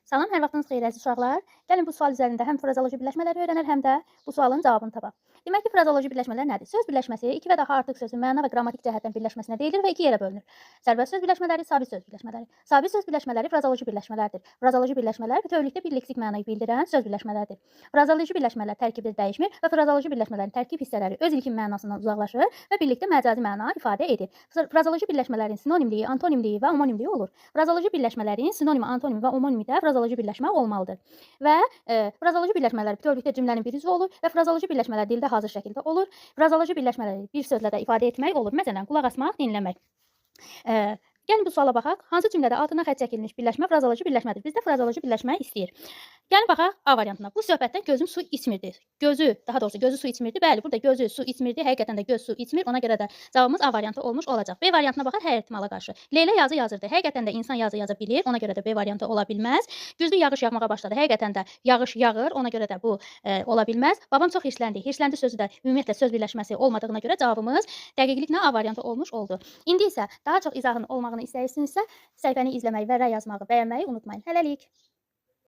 Salam, hər vaxtınız xeyir əziz uşaqlar. Gəlin bu sual üzərində həm frazoloji birləşmələri öyrənər, həm də bu sualın cavabını tapaq. Demək ki, frazoloji birləşmələr nədir? Söz birləşməsi iki və daha artıq sözün məna və qrammatik cəhətdən birləşməsinə deyilir və iki yerə bölünür. Sərbəst söz birləşmələri, sabit söz birləşmələri. Sabit söz birləşmələri frazoloji birləşmələrdir. Frazoloji birləşmələr bütövlükdə bir leksik mənayı bildirən söz birləşmələrdir. Frazoloji birləşmələr tərkibdə dəyişmir və frazoloji birləşmələrin tərkib hissələri öz ilkin mənasından uzaqlaşır və birlikdə məcazi məna ifadə edir. Frazoloji birləşmələrin sinonimliyi, antonimliyi və omonimliyi olur. Frazoloji birləşmələrin sinonimi, antonimi və omonimi də frazoloji birləşmə olmalıdır. Və frazoloji birləşmələr bütövlükdə cümlənin bir üzvü olur və frazoloji birləşmələr dildə hazır şəkildə olur. Frazoloji birləşmələri bir sözlə də ifadə etmək olur. Məsələn, qulaq asmaq, dinləmək. Gəlin bu suala baxaq. Hansı cümlədə altına xətt çəkilmiş birləşmə frazoloji birləşmədir? Bizdə frazoloji birləşmə istəyir. Gəlin baxaq A variantına. Bu söhbətdən gözüm su içmirdi. Daha doğrusu gözü su içmirdi. Bəli, burada gözü su içmirdi. Həqiqətən də göz su içmir. Ona görə də cavabımız A variantı olmuş olacaq. B variantına baxaq hər ehtimala qarşı. Leyla yazı yazırdı. Həqiqətən də insan yazı yaza bilir. Ona görə də B variantı ola bilməz. Güclü yağış yağmağa başladı. Həqiqətən də yağış yağır. Ona görə də bu ola bilməz. Babam çox hirsləndi. Hirsləndi sözü də ümumiyyətlə söz birləşməsi olmadığına görə cavabımız dəqiqliklə A variantı olmuş oldu. İndi isə daha çox izahın olmağını istəyirsinizsə, səhifəni izləməyi və rəy yazmağı, bəyənməyi unutmayın. Hələlik.